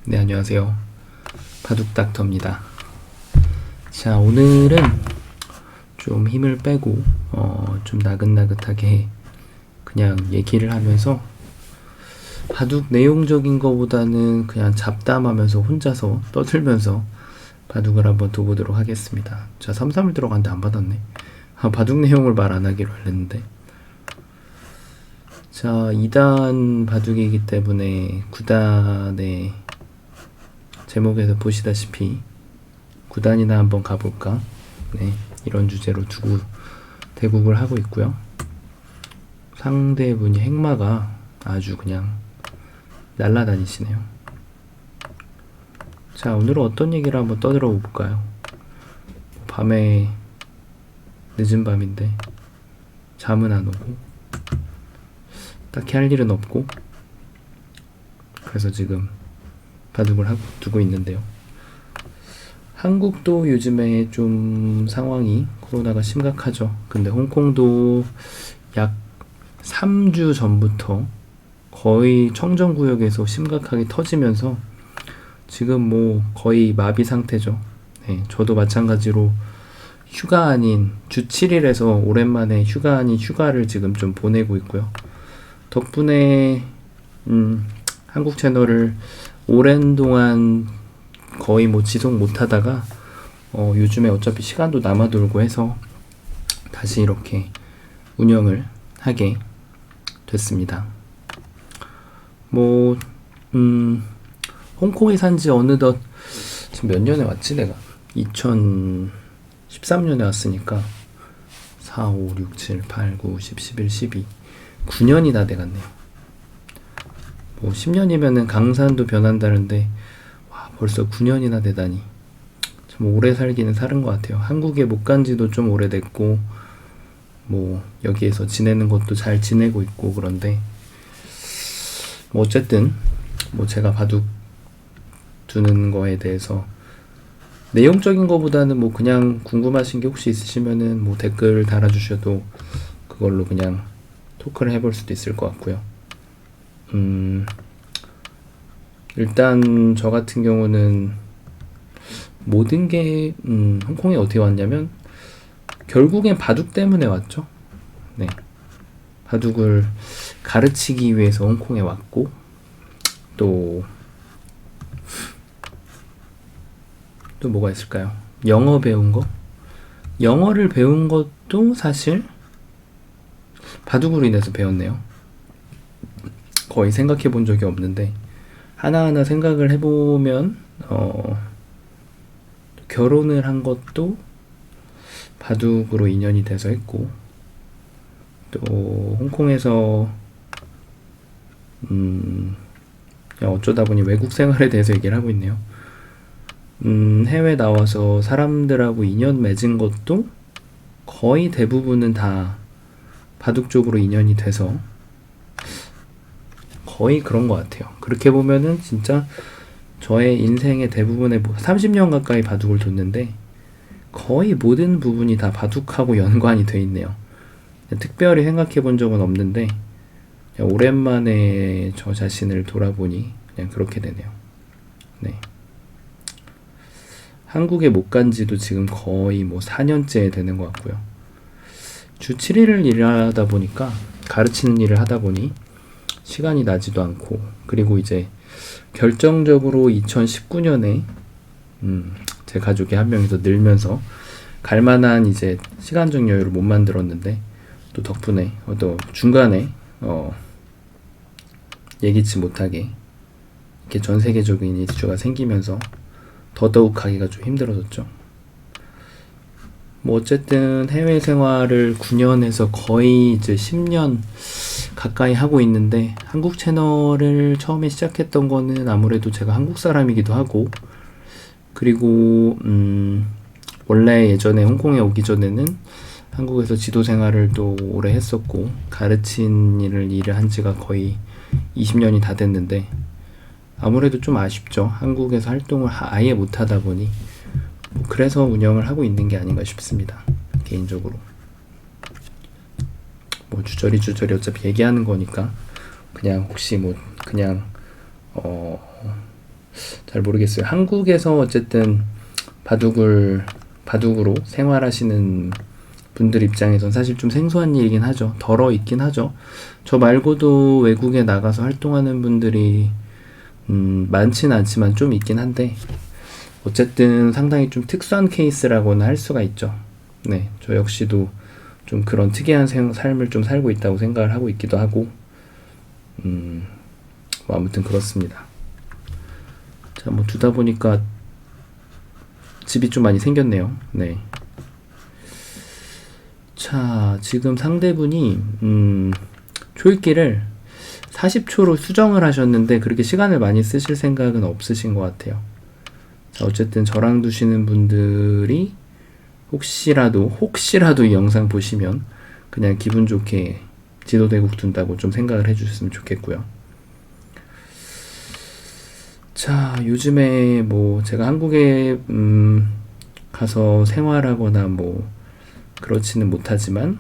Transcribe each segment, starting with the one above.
네, 안녕하세요. 바둑닥터입니다. 자, 오늘은 좀 힘을 빼고 좀 나긋나긋하게 그냥 얘기를 하면서 바둑 내용적인 거보다는 그냥 잡담하면서 혼자서 떠들면서 바둑을 한번 둬보도록 하겠습니다. 자, 3-3을 들어갔는데 안 받았네. 바둑 내용을 말 안 하기로 했는데. 자, 2단 바둑이기 때문에 9단의 제목에서 보시다시피 9단이나 한번 가볼까? 네, 이런 주제로 두고 대국을 하고 있고요. 상대분이 핵마가 아주 그냥 날라다니시네요. 자, 오늘은 어떤 얘기를 한번 떠들어 볼까요? 밤에 늦은 밤인데 잠은 안 오고 딱히 할 일은 없고 그래서 지금 바둑을 하고 두고 있는데요. 한국도 요즘에 좀 상황이 코로나가 심각하죠. 근데 홍콩도 약 3주 전부터 거의 청정구역에서 심각하게 터지면서 지금 뭐 거의 마비 상태죠. 네, 저도 마찬가지로 휴가 아닌 주 7일에서 오랜만에 휴가 아닌 휴가를 지금 좀 보내고 있고요. 덕분에 한국 채널을 오랜 동안 거의 뭐 지속 못하다가 요즘에 어차피 시간도 남아돌고 해서 다시 이렇게 운영을 하게 됐습니다. 뭐 홍콩에 산지 어느덧 지금 몇 년에 왔지 내가? 2013년에 왔으니까 4, 5, 6, 7, 8, 9, 10, 11, 12 9년이 다 돼갔네요. 뭐 10년이면은 강산도 변한다는데 와, 벌써 9년이나 되다니 참 오래 살기는 사는 것 같아요. 한국에 못 간지도 좀 오래됐고 뭐 여기에서 지내는 것도 잘 지내고 있고 그런데 뭐 어쨌든 뭐 제가 바둑 두는 거에 대해서 내용적인 거보다는 뭐 그냥 궁금하신 게 혹시 있으시면은 뭐 댓글 달아주셔도 그걸로 그냥 토크를 해볼 수도 있을 것 같고요. 일단 저 같은 경우는 모든 게 홍콩에 어떻게 왔냐면 결국엔 바둑 때문에 왔죠. 네, 바둑을 가르치기 위해서 홍콩에 왔고 또 뭐가 있을까요? 영어 배운 거? 영어를 배운 것도 사실 바둑으로 인해서 배웠네요. 거의 생각해 본 적이 없는데 하나하나 생각을 해보면 결혼을 한 것도 바둑으로 인연이 돼서 했고 또 홍콩에서 그냥 어쩌다 보니 외국 생활에 대해서 얘기를 하고 있네요. 해외 나와서 사람들하고 인연 맺은 것도 거의 대부분은 다 바둑 쪽으로 인연이 돼서 거의 그런 것 같아요. 그렇게 보면은 진짜 저의 인생의 대부분의 30년 가까이 바둑을 뒀는데 거의 모든 부분이 다 바둑하고 연관이 돼 있네요. 특별히 생각해 본 적은 없는데 오랜만에 저 자신을 돌아보니 그냥 그렇게 되네요. 네. 한국에 못 간지도 지금 거의 뭐 4년째 되는 것 같고요. 주 7일을 일하다 보니까 가르치는 일을 하다 보니 시간이 나지도 않고 그리고 이제 결정적으로 2019년에 제 가족이 한 명이 더 늘면서 갈만한 이제 시간적 여유를 못 만들었는데 또 덕분에 또 중간에 예기치 못하게 이렇게 전 세계적인 이슈가 생기면서 더더욱 가기가 좀 힘들어졌죠. 뭐 어쨌든 해외 생활을 9년에서 거의 이제 10년 가까이 하고 있는데 한국 채널을 처음에 시작했던 거는 아무래도 제가 한국 사람이기도 하고 그리고 원래 예전에 홍콩에 오기 전에는 한국에서 지도 생활을 또 오래 했었고 가르친 일을 한 지가 거의 20년이 다 됐는데 아무래도 좀 아쉽죠. 한국에서 활동을 아예 못하다 보니 그래서 운영을 하고 있는 게 아닌가 싶습니다. 개인적으로 뭐 주저리 어차피 얘기하는 거니까 그냥 혹시 뭐 그냥 잘 모르겠어요. 한국에서 어쨌든 바둑으로 생활하시는 분들 입장에선 사실 좀 생소한 일이긴 하죠. 덜어 있긴 하죠. 저 말고도 외국에 나가서 활동하는 분들이 많지는 않지만 좀 있긴 한데, 어쨌든 상당히 좀 특수한 케이스라고는 할 수가 있죠. 네, 저 역시도 좀 그런 특이한 삶을 좀 살고 있다고 생각을 하고 있기도 하고, 뭐 아무튼 그렇습니다. 자, 뭐 두다 보니까 집이 좀 많이 생겼네요. 네. 자, 지금 상대분이 초읽기를 40초로 수정을 하셨는데 그렇게 시간을 많이 쓰실 생각은 없으신 것 같아요. 자, 어쨌든 저랑 두시는 분들이 혹시라도 이 영상 보시면 그냥 기분 좋게 지도대국 둔다고 좀 생각을 해주셨으면 좋겠고요. 자, 요즘에 뭐 제가 한국에 가서 생활하거나 뭐 그렇지는 못하지만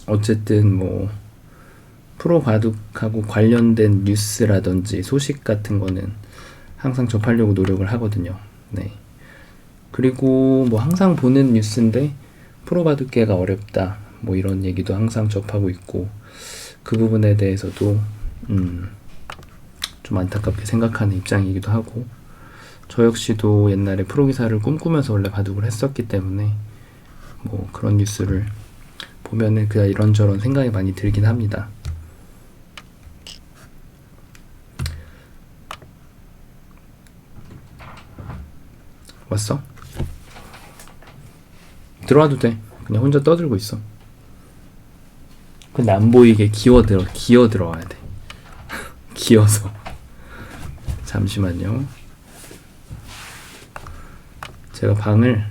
어쨌든 뭐 프로 바둑하고 관련된 뉴스라든지 소식 같은 거는 항상 접하려고 노력을 하거든요. 네. 그리고 뭐 항상 보는 뉴스인데 프로 바둑계가 어렵다 뭐 이런 얘기도 항상 접하고 있고, 그 부분에 대해서도 좀 안타깝게 생각하는 입장이기도 하고, 저 역시도 옛날에 프로기사를 꿈꾸면서 원래 바둑을 했었기 때문에 뭐 그런 뉴스를 보면은 그냥 이런저런 생각이 많이 들긴 합니다. 왔어? 들어와도 돼. 그냥 혼자 떠들고 있어. 근데 안 보이게 기어 들어와야 돼. 기어서. 잠시만요. 제가 방을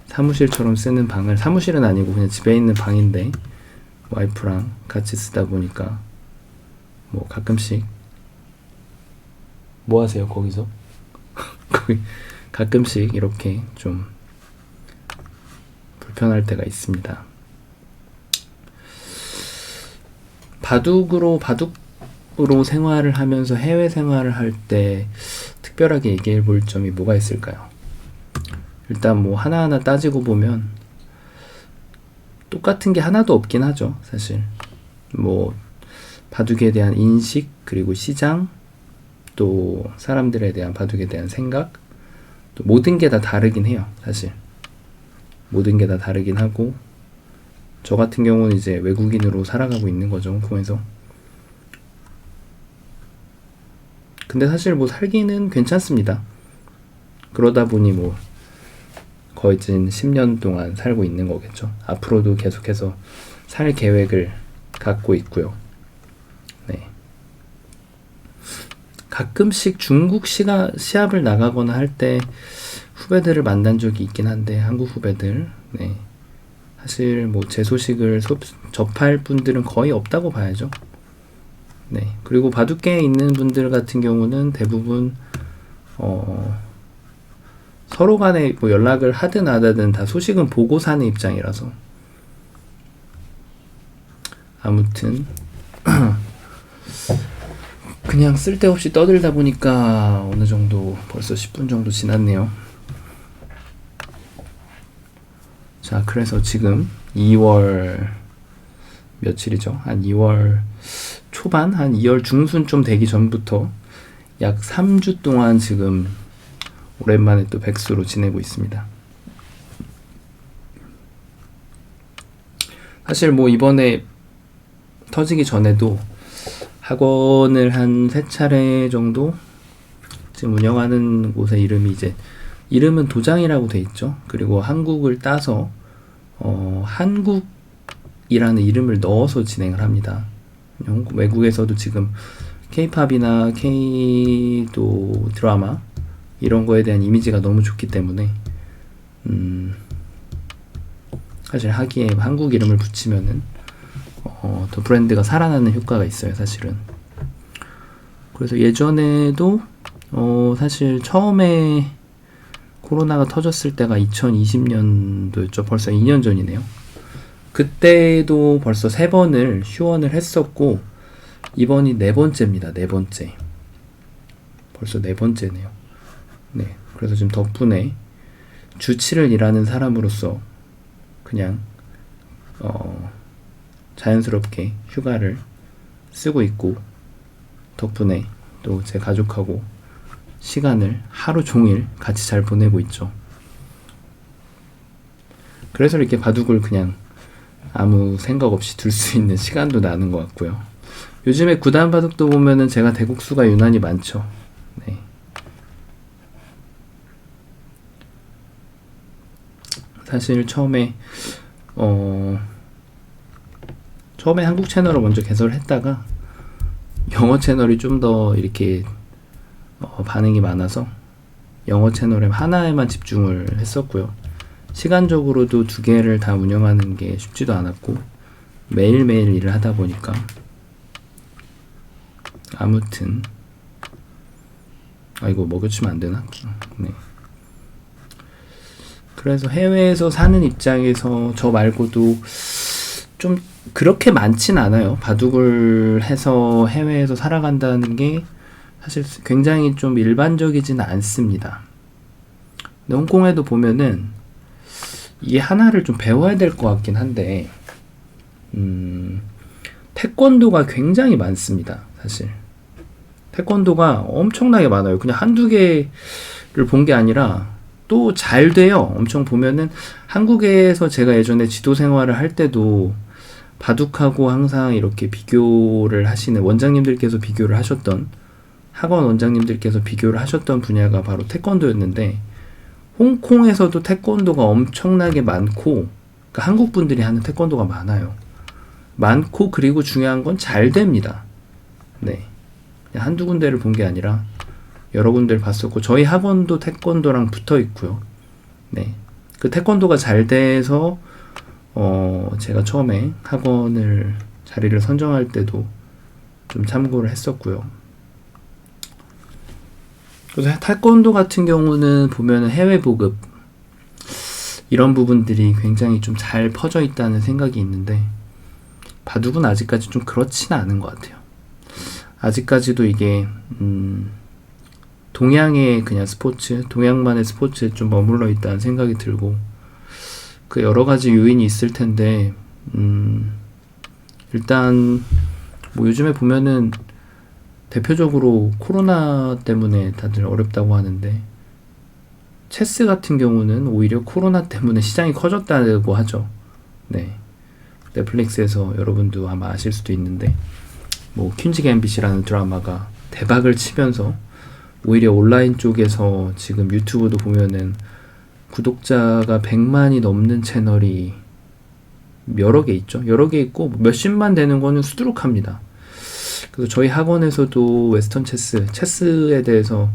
사무실처럼 쓰는 방을, 사무실은 아니고 그냥 집에 있는 방인데 와이프랑 같이 쓰다 보니까 뭐 가끔씩 뭐 하세요 거기서? 가끔씩 이렇게 좀 불편할 때가 있습니다. 바둑으로 생활을 하면서 해외 생활을 할 때 특별하게 얘기해 볼 점이 뭐가 있을까요? 일단 뭐 하나하나 따지고 보면 똑같은 게 하나도 없긴 하죠. 사실 뭐 바둑에 대한 인식, 그리고 시장, 또 사람들에 대한 바둑에 대한 생각, 또 모든 게 다 다르긴 해요. 사실 모든 게 다 다르긴 하고, 저 같은 경우는 이제 외국인으로 살아가고 있는 거죠, 홍콩에서. 근데 사실 뭐 살기는 괜찮습니다. 그러다 보니 뭐 거의 10년 동안 살고 있는 거겠죠. 앞으로도 계속해서 살 계획을 갖고 있고요. 네. 가끔씩 중국 시합을 나가거나 할 때 후배들을 만난 적이 있긴 한데, 한국 후배들. 네. 사실 뭐 제 소식을 접할 분들은 거의 없다고 봐야죠. 네. 그리고 바둑계에 있는 분들 같은 경우는 대부분 서로 간에 뭐 연락을 하든 안 하든 다 소식은 보고 사는 입장이라서. 아무튼 그냥 쓸데없이 떠들다 보니까 어느 정도 벌써 10분 정도 지났네요. 자, 그래서 지금 2월 며칠이죠? 한 2월 초반, 한 2월 중순 좀 되기 전부터 약 3주 동안 지금 오랜만에 또 백수로 지내고 있습니다. 사실 뭐 이번에 터지기 전에도 학원을 한 3차례 정도 지금 운영하는 곳의 이름은 도장이라고 돼 있죠. 그리고 한국을 따서 한국이라는 이름을 넣어서 진행을 합니다. 외국에서도 지금 K-팝이나 K-도 드라마 이런 거에 대한 이미지가 너무 좋기 때문에 사실 하기에 한국 이름을 붙이면은 더 브랜드가 살아나는 효과가 있어요, 사실은. 그래서 예전에도 사실 처음에 코로나가 터졌을 때가 2020년도였죠. 벌써 2년 전이네요. 그때도 벌써 3번을 휴원을 했었고, 이번이 4번째입니다. 4번째. 벌써 4번째네요. 네, 그래서 지금 덕분에 주 7을 일하는 사람으로서 그냥 자연스럽게 휴가를 쓰고 있고, 덕분에 또 제 가족하고 시간을 하루 종일 같이 잘 보내고 있죠. 그래서 이렇게 바둑을 그냥 아무 생각 없이 둘 수 있는 시간도 나는 것 같고요. 요즘에 구단 바둑도 보면은 제가 대국수가 유난히 많죠. 네. 사실 처음에 한국 채널을 먼저 개설을 했다가 영어 채널이 좀 더 이렇게 반응이 많아서 영어 채널에 하나에만 집중을 했었고요. 시간적으로도 2개를 다 운영하는 게 쉽지도 않았고, 매일매일 일을 하다 보니까. 아무튼 이거 먹여주면 안 되나? 네. 그래서 해외에서 사는 입장에서 저 말고도 좀 그렇게 많진 않아요. 바둑을 해서 해외에서 살아간다는 게 사실 굉장히 좀 일반적이진 않습니다. 근데 홍콩에도 보면은 이 하나를 좀 배워야 될 것 같긴 한데, 태권도가 굉장히 많습니다. 사실 태권도가 엄청나게 많아요. 그냥 한두 개를 본 게 아니라 또 잘 돼요. 엄청 보면은 한국에서 제가 예전에 지도 생활을 할 때도 바둑하고 항상 이렇게 비교를 하시는 원장님들께서 비교를 하셨던, 학원 원장님들께서 비교를 하셨던 분야가 바로 태권도였는데, 홍콩에서도 태권도가 엄청나게 많고, 그러니까 한국 분들이 하는 태권도가 많고, 그리고 중요한 건 잘 됩니다. 네, 그냥 한두 군데를 본 게 아니라 여러 군데를 봤었고, 저희 학원도 태권도랑 붙어 있고요. 네, 그 태권도가 잘 돼서 제가 처음에 학원을 자리를 선정할 때도 좀 참고를 했었고요. 그래서 태권도 같은 경우는 보면은 해외 보급 이런 부분들이 굉장히 좀 잘 퍼져 있다는 생각이 있는데, 바둑은 아직까지 좀 그렇지는 않은 것 같아요. 아직까지도 이게 동양의 그냥 스포츠, 동양만의 스포츠에 좀 머물러 있다는 생각이 들고, 그 여러 가지 요인이 있을 텐데, 일단 뭐 요즘에 보면은 대표적으로 코로나 때문에 다들 어렵다고 하는데, 체스 같은 경우는 오히려 코로나 때문에 시장이 커졌다고 하죠. 네, 넷플릭스에서 여러분도 아마 아실 수도 있는데, 뭐 퀸즈 갬빗이라는 드라마가 대박을 치면서 오히려 온라인 쪽에서 지금 유튜브도 보면은 구독자가 100만이 넘는 채널이 여러 개 있죠. 여러 개 있고 몇십만 되는 거는 수두룩합니다. 그래서 저희 학원에서도 웨스턴 체스에 대해서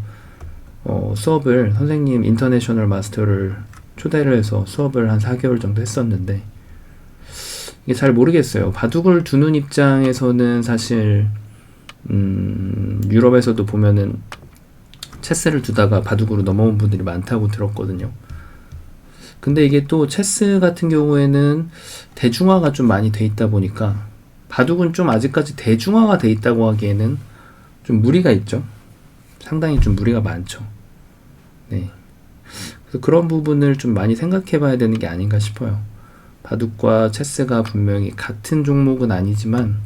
수업을, 선생님 인터내셔널 마스터를 초대를 해서 수업을 한 4개월 정도 했었는데, 이게 잘 모르겠어요. 바둑을 두는 입장에서는 사실 유럽에서도 보면은 체스를 두다가 바둑으로 넘어온 분들이 많다고 들었거든요. 근데 이게 또 체스 같은 경우에는 대중화가 좀 많이 돼 있다 보니까, 바둑은 좀 아직까지 대중화가 돼 있다고 하기에는 좀 무리가 있죠. 상당히 좀 무리가 많죠. 네. 그래서 그런 부분을 좀 많이 생각해 봐야 되는 게 아닌가 싶어요. 바둑과 체스가 분명히 같은 종목은 아니지만,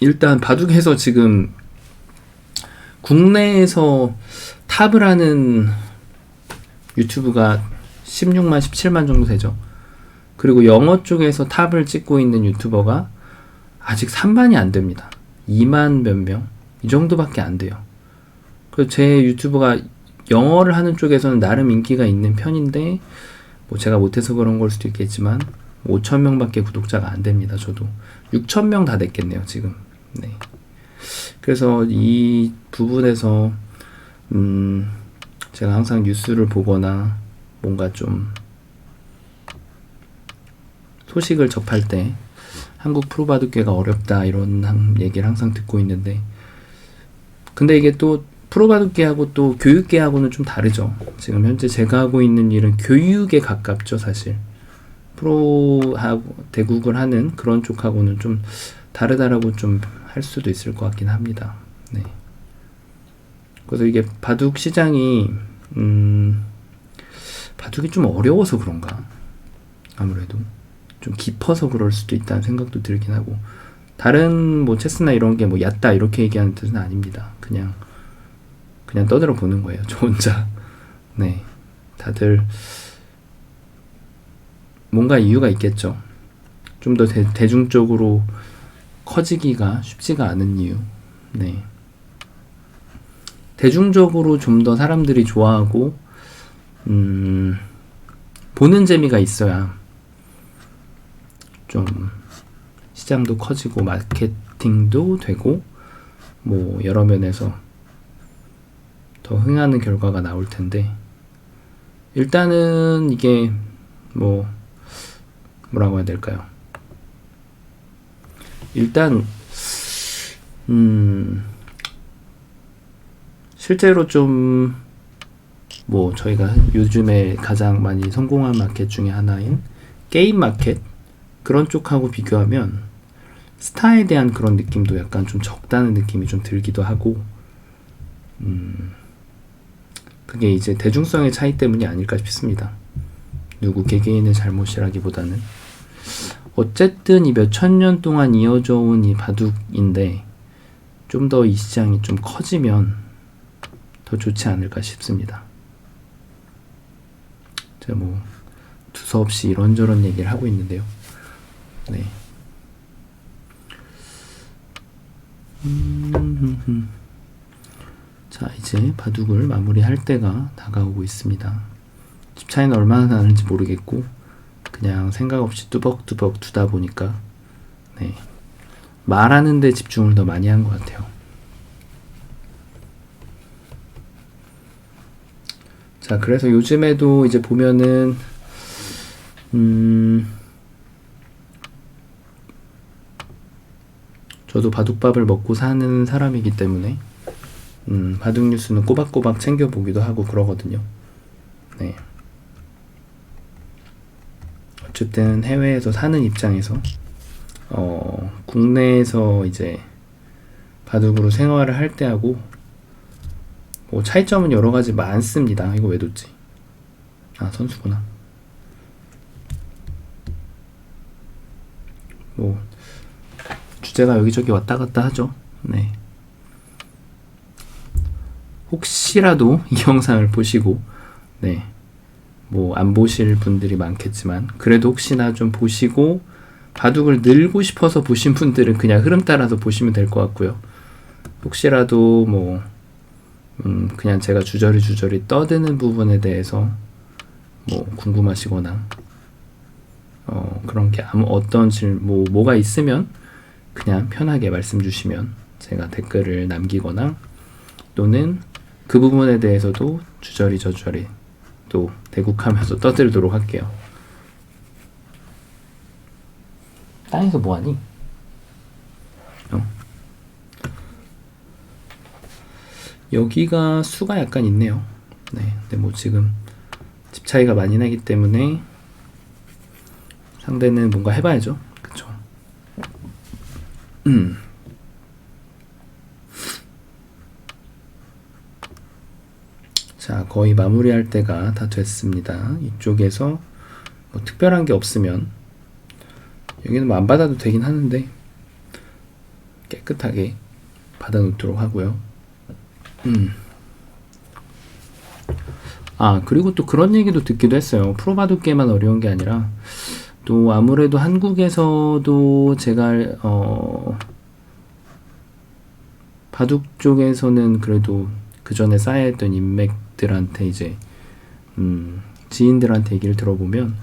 일단 바둑에서 지금 국내에서 탑을 하는 유튜브가 16만, 17만 정도 되죠. 그리고 영어 쪽에서 탑을 찍고 있는 유튜버가 아직 3만이 안 됩니다. 2만 몇 명? 이 정도밖에 안 돼요. 그래서 제 유튜버가 영어를 하는 쪽에서는 나름 인기가 있는 편인데, 뭐 제가 못해서 그런 걸 수도 있겠지만 5,000명밖에 구독자가 안 됩니다. 저도 6,000명 다 됐겠네요 지금. 네. 그래서 이 부분에서 제가 항상 뉴스를 보거나 뭔가 좀 소식을 접할 때 한국 프로바둑계가 어렵다 이런 얘기를 항상 듣고 있는데, 근데 이게 또 프로바둑계하고 또 교육계하고는 좀 다르죠. 지금 현재 제가 하고 있는 일은 교육에 가깝죠. 사실 프로하고 대국을 하는 그런 쪽하고는 좀 다르다라고 좀 할 수도 있을 것 같긴 합니다. 네. 그래서 이게 바둑 시장이 바둑이 좀 어려워서 그런가? 아무래도 좀 깊어서 그럴 수도 있다는 생각도 들긴 하고, 다른 뭐 체스나 이런 게 뭐 얕다 이렇게 얘기하는 뜻은 아닙니다. 그냥 떠들어 보는 거예요, 저 혼자. 네, 다들 뭔가 이유가 있겠죠. 좀 더 대중적으로 커지기가 쉽지가 않은 이유. 네. 대중적으로 좀 더 사람들이 좋아하고 보는 재미가 있어야 좀 시장도 커지고 마케팅도 되고 뭐 여러 면에서 더 흥하는 결과가 나올 텐데, 일단은 이게 뭐라고 해야 될까요? 일단 실제로 좀 뭐 저희가 요즘에 가장 많이 성공한 마켓 중에 하나인 게임 마켓, 그런 쪽하고 비교하면 스타에 대한 그런 느낌도 약간 좀 적다는 느낌이 좀 들기도 하고, 그게 이제 대중성의 차이 때문이 아닐까 싶습니다. 누구 개개인의 잘못이라기보다는. 어쨌든 이 몇천 년 동안 이어져 온 이 바둑인데 좀 더 이 시장이 좀 커지면 더 좋지 않을까 싶습니다. 제가 뭐 두서없이 이런저런 얘기를 하고 있는데요. 네. 자, 이제 바둑을 마무리할 때가 다가오고 있습니다. 집 차이는 얼마나 나는지 모르겠고 그냥 생각 없이 뚜벅뚜벅 두다 보니까 네, 말하는 데 집중을 더 많이 한 것 같아요. 자, 그래서 요즘에도 이제 보면은 저도 바둑밥을 먹고 사는 사람이기 때문에 바둑 뉴스는 꼬박꼬박 챙겨보기도 하고 그러거든요. 네. 어쨌든 해외에서 사는 입장에서 국내에서 이제 바둑으로 생활을 할 때하고 뭐 차이점은 여러 가지 많습니다. 이거 왜 뒀지? 아, 선수구나. 뭐 주제가 여기저기 왔다 갔다 하죠. 네. 혹시라도 이 영상을 보시고 네, 뭐 안 보실 분들이 많겠지만 그래도 혹시나 좀 보시고 바둑을 늘고 싶어서 보신 분들은 그냥 흐름 따라서 보시면 될 것 같고요. 혹시라도 뭐 그냥 제가 주저리 떠드는 부분에 대해서 뭐 궁금하시거나 그런 게 어떤 뭐가 있으면 그냥 편하게 말씀 주시면 제가 댓글을 남기거나 또는 그 부분에 대해서도 주저리 또 대국하면서 떠들도록 할게요. 땅에서 뭐하니? 여기가 수가 약간 있네요. 네, 근데 뭐 지금 집 차이가 많이 나기 때문에 상대는 뭔가 해봐야죠. 그쵸? 자, 거의 마무리할 때가 다 됐습니다. 이쪽에서 뭐 특별한 게 없으면 여기는 뭐 안 받아도 되긴 하는데 깨끗하게 받아 놓도록 하고요. 아, 그리고 또 그런 얘기도 듣기도 했어요. 프로바둑계만 어려운 게 아니라 또 아무래도 한국에서도 제가 바둑 쪽에서는 그래도 그 전에 쌓여있던 인맥들한테 이제 지인들한테 얘기를 들어보면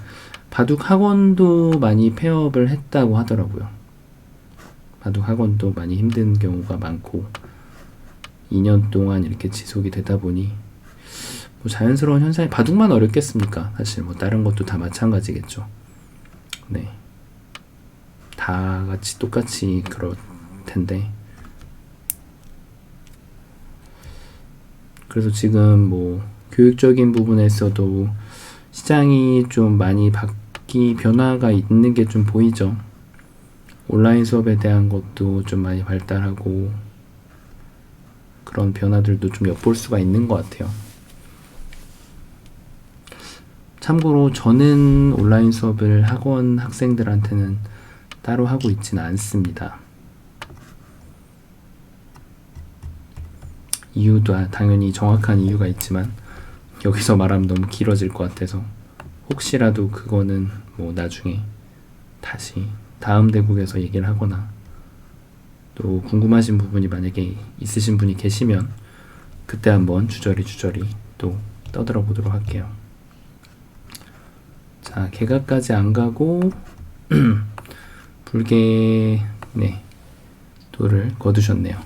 바둑 학원도 많이 폐업을 했다고 하더라고요. 바둑 학원도 많이 힘든 경우가 많고 2년 동안 이렇게 지속이 되다 보니 뭐 자연스러운 현상이, 바둑만 어렵겠습니까? 사실 뭐 다른 것도 다 마찬가지겠죠. 네, 다 같이 똑같이 그럴 텐데, 그래서 지금 뭐 교육적인 부분에서도 시장이 좀 많이 변화가 있는 게 좀 보이죠. 온라인 수업에 대한 것도 좀 많이 발달하고 그런 변화들도 좀 엿볼 수가 있는 것 같아요. 참고로 저는 온라인 수업을 학원 학생들한테는 따로 하고 있지는 않습니다. 이유도 당연히 정확한 이유가 있지만 여기서 말하면 너무 길어질 것 같아서 혹시라도 그거는 뭐 나중에 다시 다음 대국에서 얘기를 하거나 또 궁금하신 부분이 만약에 있으신 분이 계시면 그때 한번 주저리 또 떠들어 보도록 할게요. 자, 개가까지 안 가고 불개 도를 거두셨네요.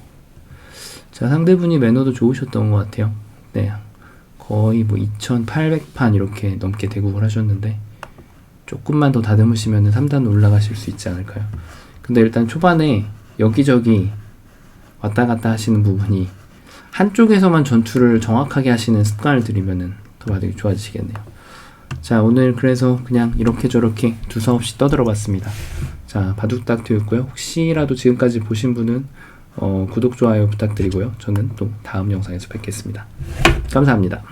자, 상대분이 매너도 좋으셨던 것 같아요. 네, 거의 뭐 2800판 이렇게 넘게 대국을 하셨는데 조금만 더 다듬으시면 3단 올라가실 수 있지 않을까요? 근데 일단 초반에 여기저기 왔다 갔다 하시는 부분이 한쪽에서만 전투를 정확하게 하시는 습관을 들이면은 더 많이 좋아지시겠네요. 자, 오늘 그래서 그냥 이렇게 저렇게 두서없이 떠들어 봤습니다. 자, 바둑닥터였고요. 혹시라도 지금까지 보신 분은 구독, 좋아요 부탁드리고요. 저는 또 다음 영상에서 뵙겠습니다. 감사합니다.